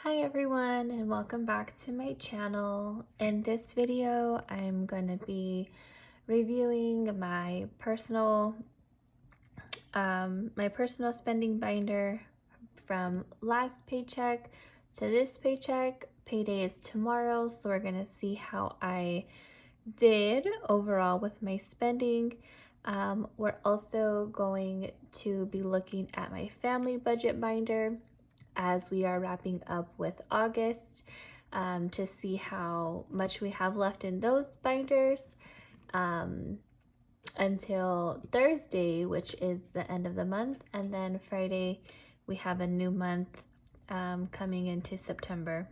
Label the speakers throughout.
Speaker 1: Hi everyone, and welcome back to my channel. In this video, I'm going to be reviewing my personal spending binder from last paycheck to this paycheck. Payday is tomorrow, so we're going to see how I did overall with my spending. We're also going to be looking at my family budget binder as we are wrapping up with August, to see how much we have left in those binders until Thursday, which is the end of the month, and then Friday we have a new month coming into September.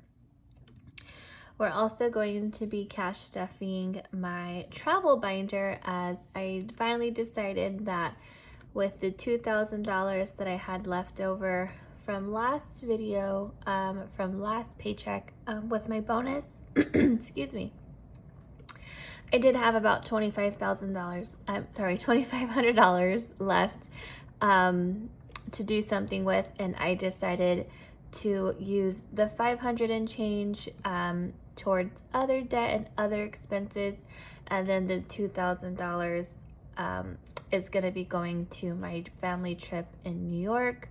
Speaker 1: We're also going to be cash stuffing my travel binder, as I finally decided that with the $2,000 that I had left over from last video, from last paycheck, with my bonus, excuse me, I did have about $2,500 left to do something with, and I decided to use the 500 and change towards other debt and other expenses, and then the $2,000 is going to be going to my family trip in New York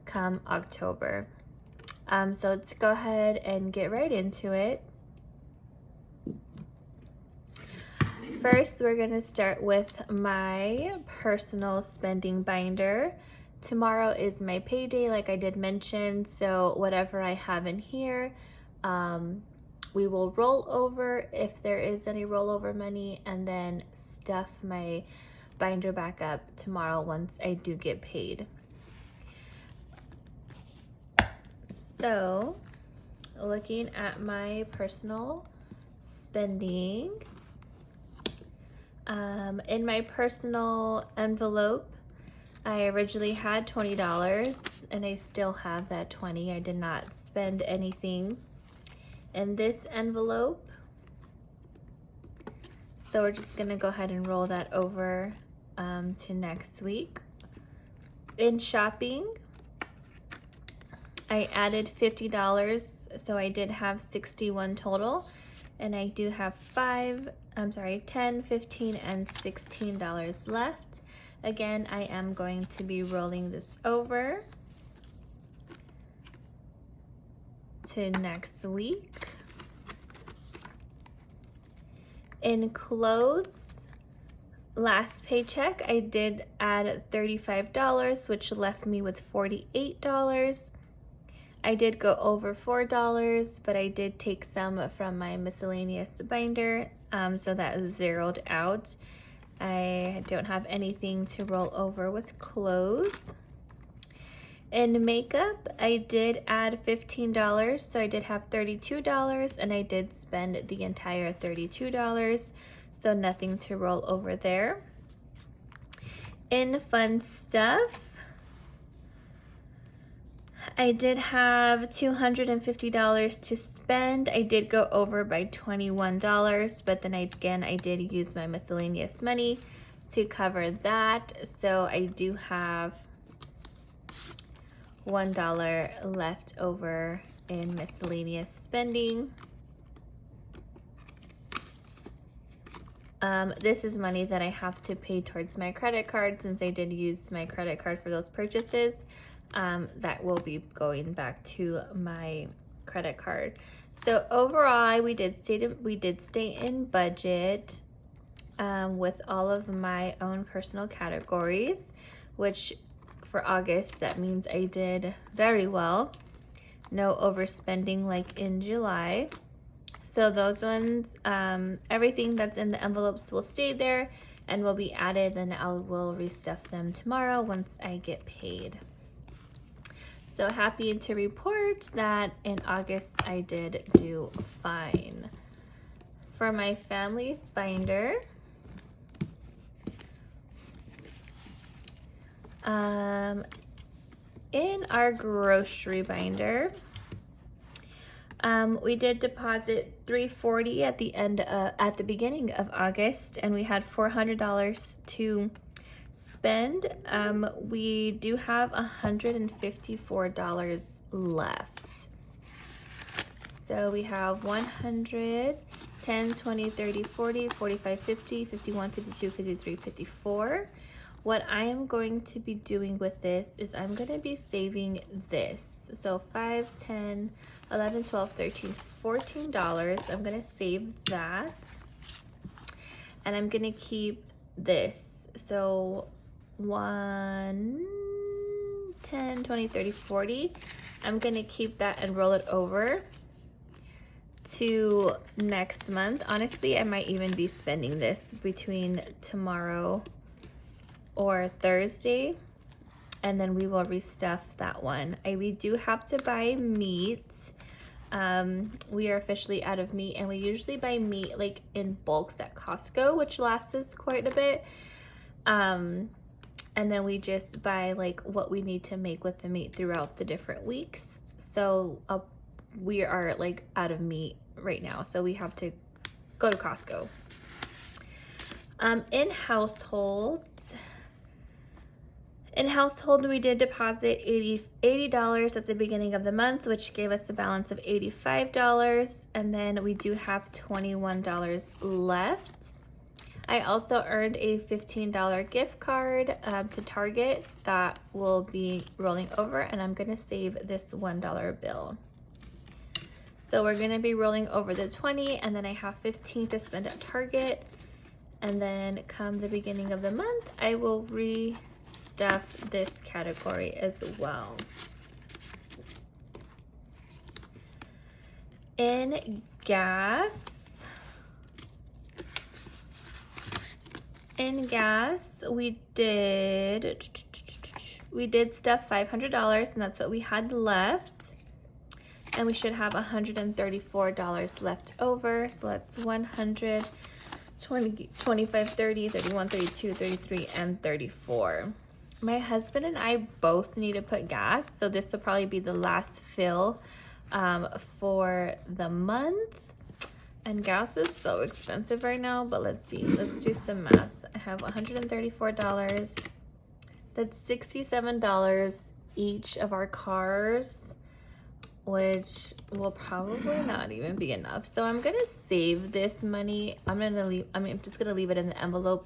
Speaker 1: come October. So let's go ahead and get right into it. First, we're going to start with my personal spending binder. Tomorrow is my payday, like I did mention, so whatever I have in here, we will roll over if there is any rollover money, and then stuff my binder back up tomorrow once I do get paid. So, looking at my personal spending, in my personal envelope, I originally had $20, and I still have that $20. I did not spend anything in this envelope, so we're just gonna go ahead and roll that over to next week. In shopping, I added $50, so I did have 61 total, and I do have $10, $15, and $16 left. Again, I am going to be rolling this over to next week. In clothes, last paycheck, I did add $35, which left me with $48. I did go over $4, but I did take some from my miscellaneous binder, so that is zeroed out. I don't have anything to roll over with clothes. In makeup, I did add $15, so I did have $32, and I did spend the entire $32, so nothing to roll over there. In fun stuff, I did have $250 to spend. I did go over by $21, but then I did use my miscellaneous money to cover that. So I do have $1 left over in miscellaneous spending. This is money that I have to pay towards my credit card, since I did use my credit card for those purchases. That will be going back to my credit card. So overall, we did stay in budget with all of my own personal categories, which for August, that means I did very well. No overspending like in July. So those ones, everything that's in the envelopes will stay there and will be added, and I will restuff them tomorrow once I get paid. So happy to report that in August I did do fine. For my family's binder, in our grocery binder, we did deposit $340 at the beginning of August, and we had $400 to spend. We do have $154 left. So we have 100, 10, 20, 30, 40, 45, 50, 51, 52, 53, 54. What I am going to be doing with this is I'm going to be saving this. So 5, 10, 11, 12, 13, $14. I'm going to save that. And I'm going to keep this. So 1, 10, 20, 30, 40. I'm going to keep that and roll it over to next month. Honestly, I might even be spending this between tomorrow or Thursday, and then we will restuff that one. We do have to buy meat. We are officially out of meat, and we usually buy meat like in bulks at Costco, which lasts us quite a bit. And then we just buy like what we need to make with the meat throughout the different weeks. So we are like out of meat right now, so we have to go to Costco. In household, we did deposit $80 at the beginning of the month, which gave us a balance of $85, and then we do have $21 left. I also earned a $15 gift card to Target that will be rolling over, and I'm going to save this $1 bill. So we're going to be rolling over the 20, and then I have 15 to spend at Target, and then come the beginning of the month, I will restuff this category as well. In gas, we did stuff $500, and that's what we had left. And we should have $134 left over. So that's 100, 20, 25, 30, 31, 32, 33, and 34. My husband and I both need to put gas, so this will probably be the last fill for the month. And gas is so expensive right now, but let's see. Let's do some math. I have $134. That's $67 each of our cars, which will probably not even be enough. So I'm gonna save this money. I'm just gonna leave it in the envelope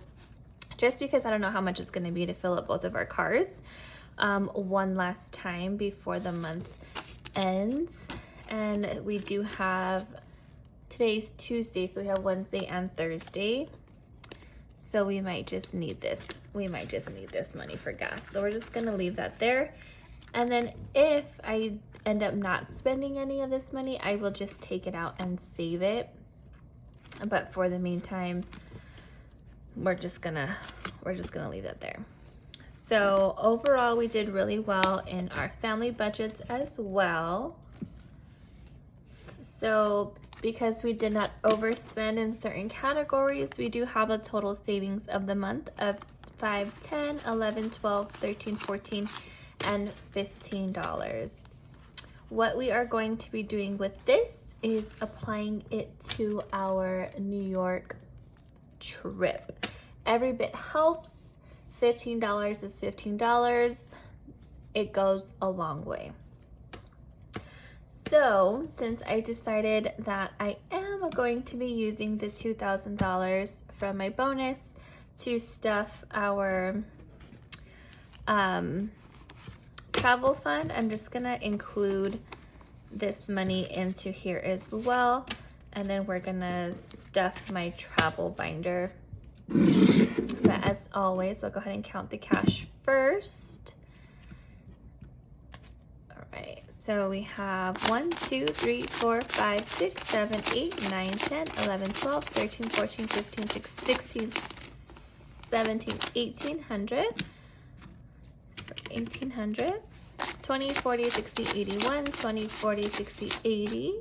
Speaker 1: just because I don't know how much it's gonna be to fill up both of our cars one last time before the month ends. And we do have, today's Tuesday, so we have Wednesday and Thursday. So we might just need this. We might just need this money for gas. So we're just gonna leave that there. And then if I end up not spending any of this money, I will just take it out and save it. But for the meantime, we're just gonna leave that there. So overall, we did really well in our family budgets as well. So because we did not overspend in certain categories, we do have a total savings of the month of $5, $10, $11, $12, $13, $14, and $15. What we are going to be doing with this is applying it to our New York trip. Every bit helps. $15 is $15. It goes a long way. So since I decided that I am going to be using the $2,000 from my bonus to stuff our travel fund, I'm just gonna include this money into here as well, and then we're gonna stuff my travel binder. But as always, we'll go ahead and count the cash first. All right, so we have 1, 2, 3, 4, 5, 6, 7, 8, 9, 10, 11, 12, 13, 14, 15, 16, 17, 1800. 1800, 20, 40, 60, 81, 20, 40, 60, 80,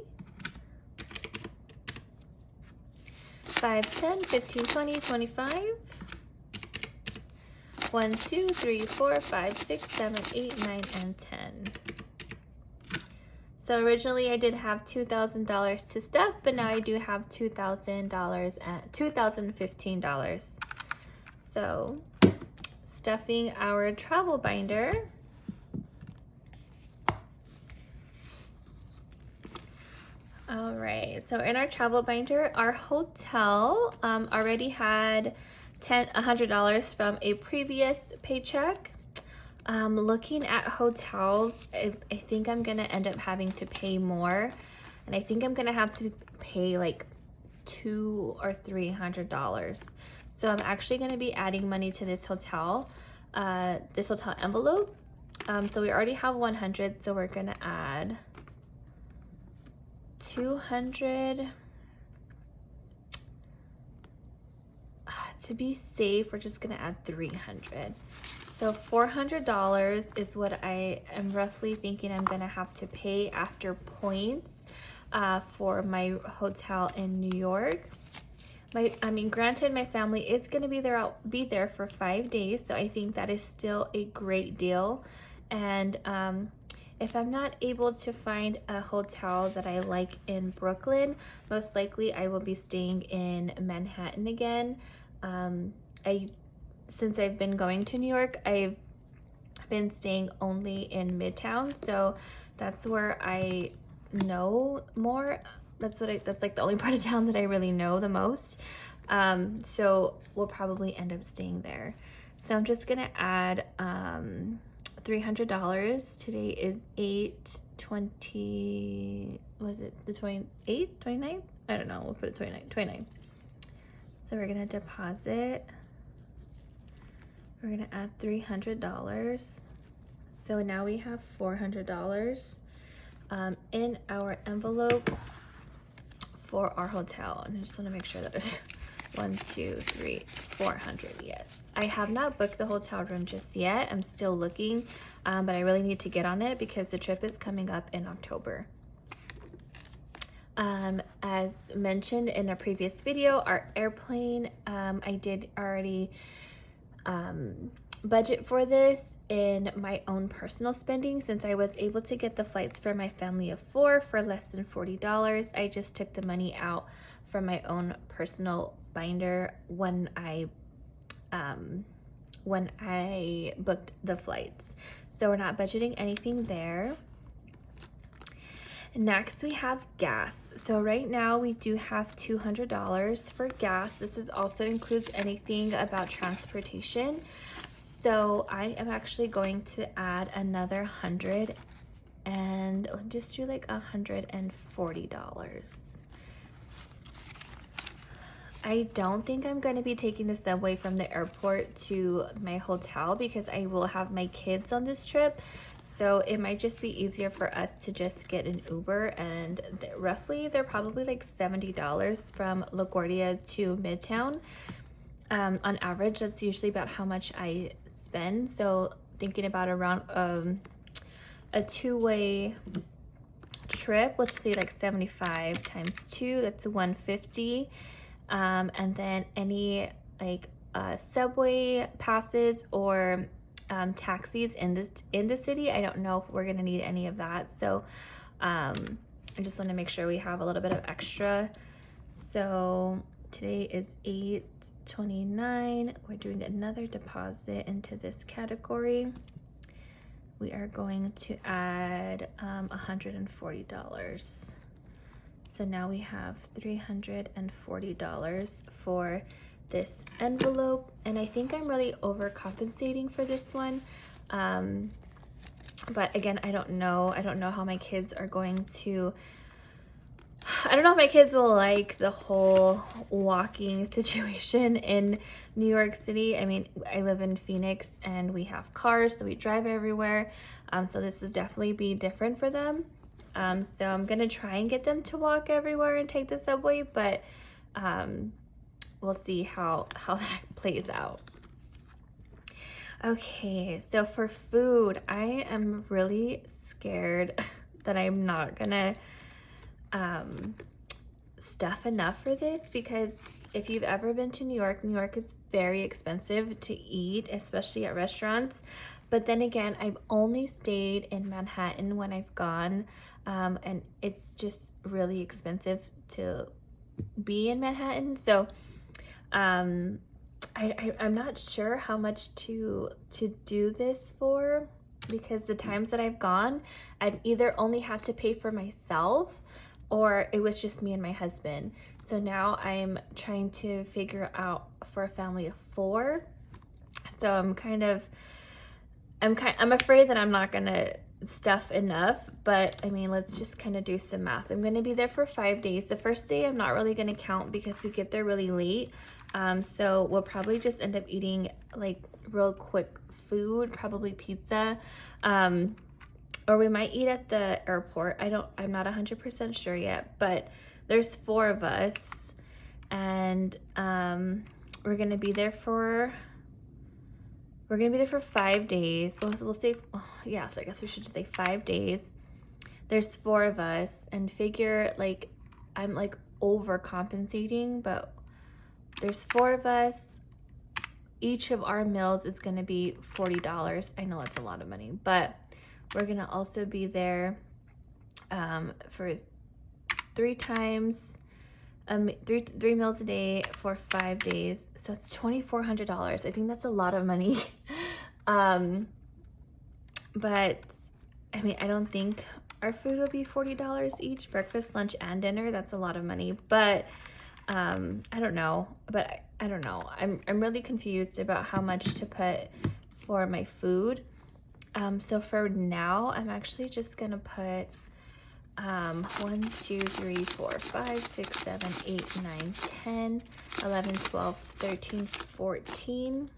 Speaker 1: 5, 10, 15, 20, 25, 1, 2, 3, 4, 5, 6, 7, 8, 9, and 10. So originally I did have $2,000 to stuff, but now I do have $2,000 and $2,015. So stuffing our travel binder. Okay, so in our travel binder, our hotel already had $100 from a previous paycheck. Looking at hotels, I think I'm gonna end up having to pay more, and I think I'm gonna have to pay like $200 or $300. So I'm actually gonna be adding money to this hotel envelope. So we already have 100, so we're gonna add 200. To be safe, we're just gonna add 300. So $400 is what I am roughly thinking I'm gonna have to pay after points for my hotel in New York. Granted, my family is gonna be there for 5 days, so I think that is still a great deal. And if I'm not able to find a hotel that I like in Brooklyn, most likely I will be staying in Manhattan again. Since I've been going to New York, I've been staying only in Midtown, so that's where I know more. That's like the only part of town that I really know the most. So we'll probably end up staying there. So I'm just gonna add $300. Today is 8/20. Was it the 28th, 29th? I don't know. We'll put it 29. So we're gonna deposit. We're gonna add $300. So now we have $400 in our envelope for our hotel. And I just wanna make sure that it's 1, 2, 3, 400, yes. I have not booked the hotel room just yet. I'm still looking, but I really need to get on it because the trip is coming up in October. As mentioned in a previous video, our airplane, I did already budget for this in my own personal spending. Since I was able to get the flights for my family of 4 for less than $40, I just took the money out from my own personal binder when I booked the flights. So we're not budgeting anything there. Next, we have gas. So right now we do have $200 for gas. This also includes anything about transportation. So I am actually going to add another 100 and just do like $140. I don't think I'm going to be taking the subway from the airport to my hotel because I will have my kids on this trip. So it might just be easier for us to just get an Uber, and they're probably like $70 from LaGuardia to Midtown. On average, that's usually about how much I spend. So thinking about around a two-way trip, let's say like 75 times 2, that's 150. And then any like subway passes or taxis in the city, I don't know if we're gonna need any of that. So I just want to make sure we have a little bit of extra. So today is 8/29. We're doing another deposit into this category. We are going to add $140. So now we have $340 for this envelope, and I think I'm really overcompensating for this one. But again, I don't know how my kids are going to, I don't know if my kids will like the whole walking situation in New York City. I mean, I live in Phoenix and we have cars, so we drive everywhere. So this is definitely be different for them. So I'm gonna try and get them to walk everywhere and take the subway, but we'll see how that plays out. Okay, so for food, I am really scared that I'm not gonna stuff enough for this, because if you've ever been to New York is very expensive to eat, especially at restaurants. But then again, I've only stayed in Manhattan when I've gone, and it's just really expensive to be in Manhattan. So I'm not sure how much to do this for, because the times that I've gone, I've either only had to pay for myself, or it was just me and my husband. So now I'm trying to figure out for a family of 4. So I'm afraid that I'm not gonna stuff enough, but I mean, let's just kind of do some math. I'm gonna be there for 5 days. The first day I'm not really gonna count because we get there really late. So we'll probably just end up eating like real quick food, probably pizza. Or we might eat at the airport. I'm not 100% sure yet, but there's 4 of us, and we're gonna be there for 5 days. We'll say, yeah, so I guess we should just say 5 days. There's 4 of us, and figure like I'm like overcompensating, but there's 4 of us. Each of our meals is gonna be $40. I know that's a lot of money, but we're gonna also be there for 3 times, 3 meals a day for 5 days. So it's $2,400. I think that's a lot of money. But I mean, I don't think our food will be $40 each, breakfast, lunch, and dinner. That's a lot of money, but I don't know. But I don't know. I'm really confused about how much to put for my food. So for now, I'm actually just gonna put 1, 2, 3, 4, 5, 6, 7, 8, 9, 10, 11, 12, 13, 14,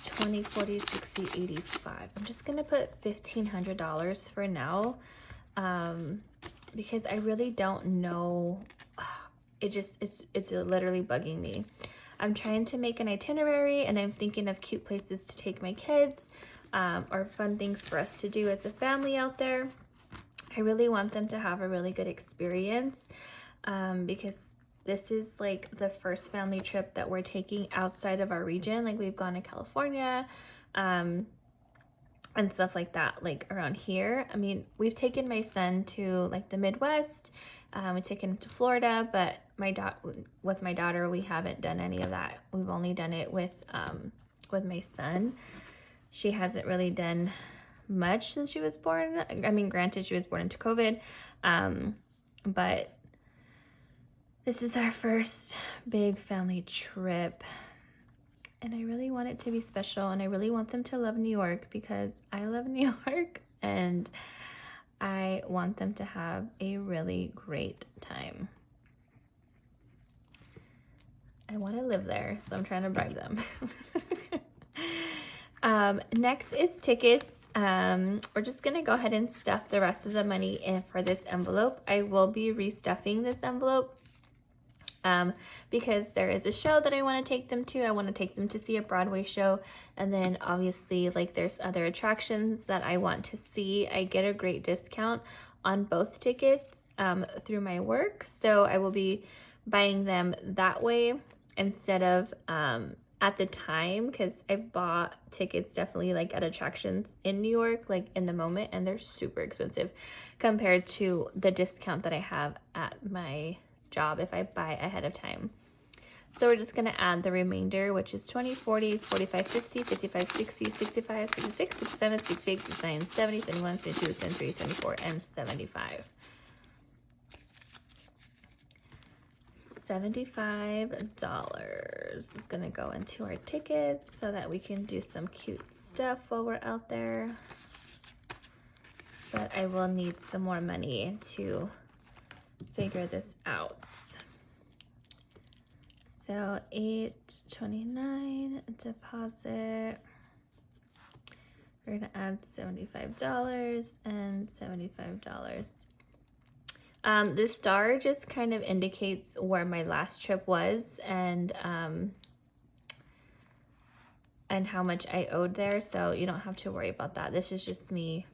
Speaker 1: 20, 40, 60, 85. I'm just gonna put $1,500 for now, because I really don't know. It's literally bugging me. I'm trying to make an itinerary, and I'm thinking of cute places to take my kids, or fun things for us to do as a family out there. I really want them to have a really good experience, because this is like the first family trip that we're taking outside of our region. Like we've gone to California, and stuff like that, like around here. I mean, we've taken my son to like the Midwest. We've taken him to Florida, but with my daughter, we haven't done any of that. We've only done it with my son. She hasn't really done much since she was born. I mean, granted, she was born into COVID, but this is our first big family trip, and I really want it to be special, and I really want them to love New York because I love New York, and I want them to have a really great time. I want to live there, so I'm trying to bribe them. Next is tickets. We're just gonna go ahead and stuff the rest of the money in for this envelope. I will be restuffing this envelope because there is a show that I want to take them to. I want to take them to see a Broadway show, and then obviously like there's other attractions that I want to see. I get a great discount on both tickets through my work, so I will be buying them that way instead of at the time, because I've bought tickets definitely like at attractions in New York, like in the moment, and they're super expensive compared to the discount that I have at my job if I buy ahead of time. So we're just going to add the remainder, which is 20, 40, 45, 50, 55, 60, 65, 66, 67, 68, 69, 70, 71, 72, 73, 74, and 75. $75 is going to go into our tickets so that we can do some cute stuff while we're out there. But I will need some more money to figure this out. So $829 deposit. We're gonna add $75 and $75. The star just kind of indicates where my last trip was and how much I owed there, so you don't have to worry about that. This is just me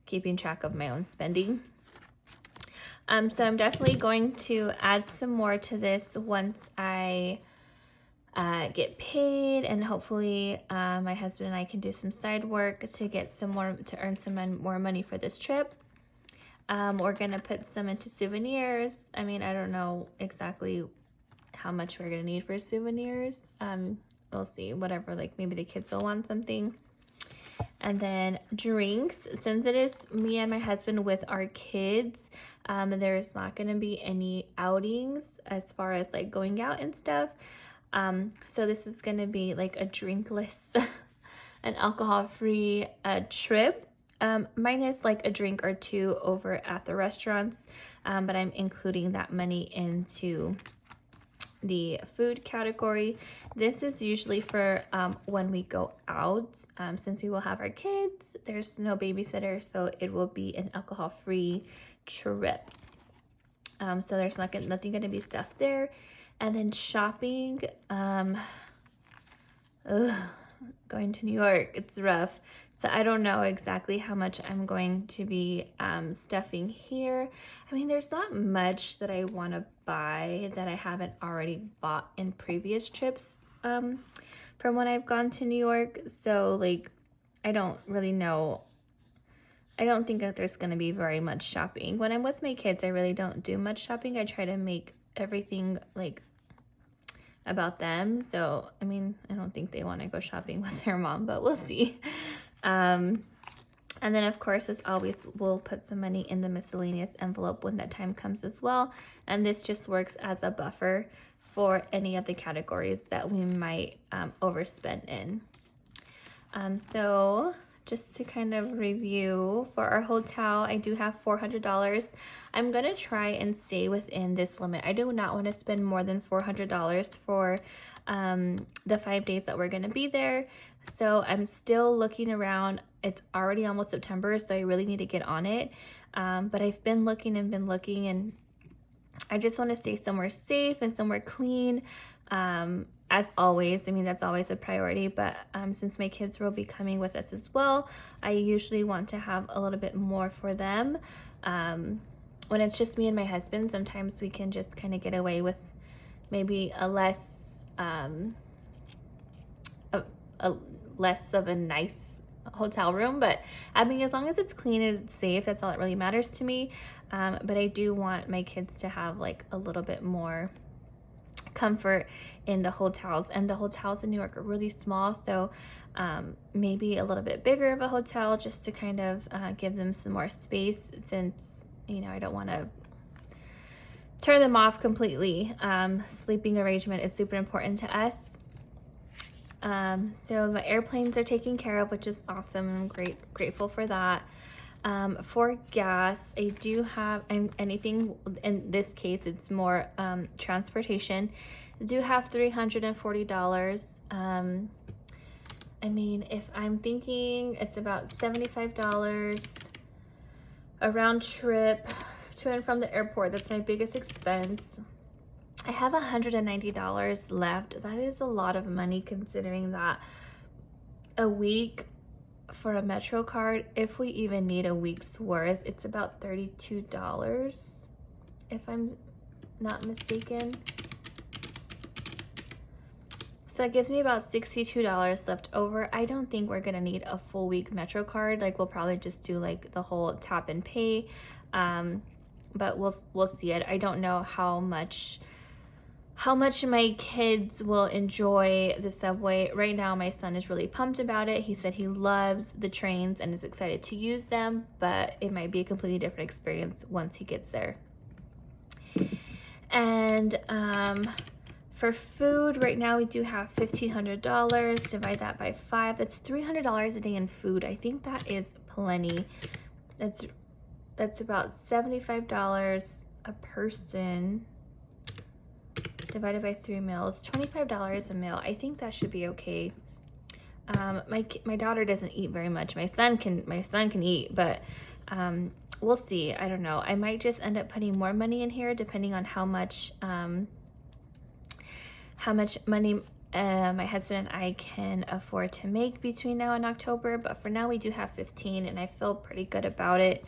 Speaker 1: keeping track of my own spending. So I'm definitely going to add some more to this once I get paid, and hopefully my husband and I can do some side work to get some more, to earn some more money for this trip. We're gonna put some into souvenirs. I mean, I don't know exactly how much we're gonna need for souvenirs. We'll see, whatever, like maybe the kids will want something. And then drinks, since it is me and my husband with our kids, there's not going to be any outings as far as like going out and stuff. So this is going to be like a drinkless, an alcohol-free trip. Minus like a drink or two over at the restaurants, but I'm including that money into the food category. This is usually for when we go out. Since we will have our kids, there's no babysitter, so it will be an alcohol-free trip. So there's nothing going to be stuff there. And then shopping, going to New York, it's rough. So I don't know exactly how much I'm going to be stuffing here. I mean, there's not much that I want to buy that I haven't already bought in previous trips from when I've gone to New York. So like, I don't really know. I don't think that there's going to be very much shopping. When I'm with my kids, I really don't do much shopping. I try to make everything like about them. So, I mean, I don't think they want to go shopping with their mom, but we'll see. And then of course, as always, we'll put some money in the miscellaneous envelope when that time comes as well. And this just works as a buffer for any of the categories that we might overspend in. So just to kind of review, for our hotel, I do have $400. I'm going to try and stay within this limit. I do not want to spend more than $400 for the 5 days that we're going to be there. So I'm still looking around. It's already almost September, so I really need to get on it. But I've been looking and I just want to stay somewhere safe and somewhere clean. As always, I mean, that's always a priority, but since my kids will be coming with us as well, I usually want to have a little bit more for them. When it's just me and my husband, sometimes we can just kind of get away with maybe a less of a nice hotel room, but I mean, as long as it's clean and it's safe, that's all that really matters to me. But I do want my kids to have like a little bit more comfort in the hotels, and the hotels in New York are really small, so maybe a little bit bigger of a hotel just to kind of give them some more space, since, you know, I don't want to turn them off completely. Sleeping arrangement is super important to us. So my airplanes are taken care of, which is awesome. I'm grateful for that. For gas, I do have, and anything in this case, it's more transportation. I do have $340. I mean, if I'm thinking it's about $75 a round trip to and from the airport, that's my biggest expense. I have $190 left. That is a lot of money, considering that a week for a Metro card, if we even need a week's worth, it's about $32, if I'm not mistaken. So it gives me about $62 left over. I don't think we're gonna need a full week Metro card. Like, we'll probably just do like the whole tap and pay, but we'll see it. I don't know how much my kids will enjoy the subway. Right now, my son is really pumped about it. He said he loves the trains and is excited to use them, but it might be a completely different experience once he gets there. And for food, right now we do have $1,500. Divide that by 5. That's $300 a day in food. I think that is plenty. That's about $75 a person. Divided by 3 meals, $25 a meal. I think that should be okay. My daughter doesn't eat very much. My son can eat, but we'll see. I don't know. I might just end up putting more money in here, depending on how much money my husband and I can afford to make between now and October. But for now, we do have 15, and I feel pretty good about it.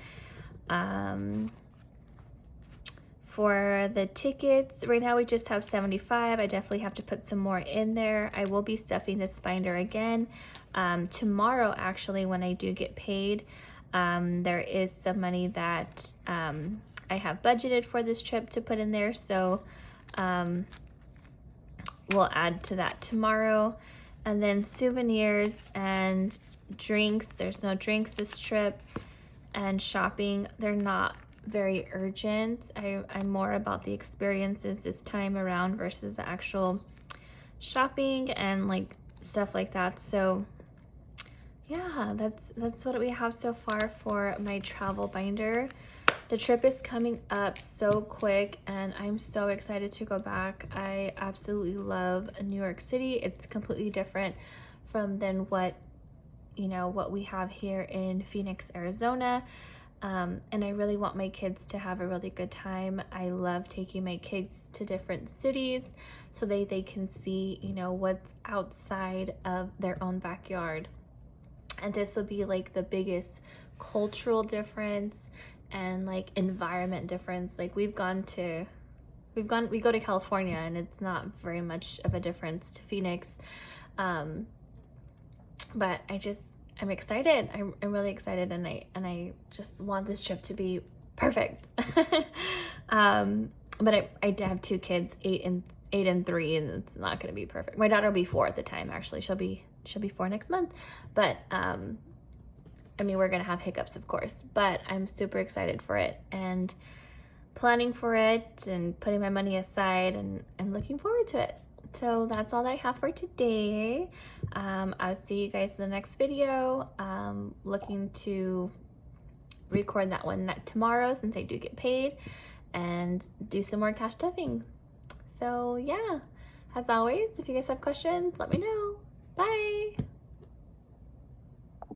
Speaker 1: For the tickets, right now we just have 75. I definitely have to put some more in there. I will be stuffing this binder again. Tomorrow, actually, when I do get paid, there is some money that I have budgeted for this trip to put in there. So we'll add to that tomorrow. And then souvenirs and drinks. There's no drinks this trip. And shopping, they're not very urgent. I'm more about the experiences this time around versus the actual shopping and like stuff like that. So yeah, that's what we have so far for my travel binder. The trip is coming up so quick and I'm so excited to go back. I absolutely love New York City. It's completely different than what we have here in Phoenix, Arizona. And I really want my kids to have a really good time. I love taking my kids to different cities so they can see, what's outside of their own backyard. And this will be like the biggest cultural difference and like environment difference. Like we go to California and it's not very much of a difference to Phoenix. But I'm excited. I'm really excited, and I just want this trip to be perfect. But I have two kids, 8 and 3, and it's not going to be perfect. My daughter will be 4 at the time. Actually, she'll be 4 next month. But I mean, we're going to have hiccups, of course. But I'm super excited for it and planning for it and putting my money aside and looking forward to it. So that's all I have for today. I'll see you guys in the next video. Looking to record that one tomorrow since I do get paid and do some more cash stuffing. So yeah, as always, if you guys have questions, let me know. Bye.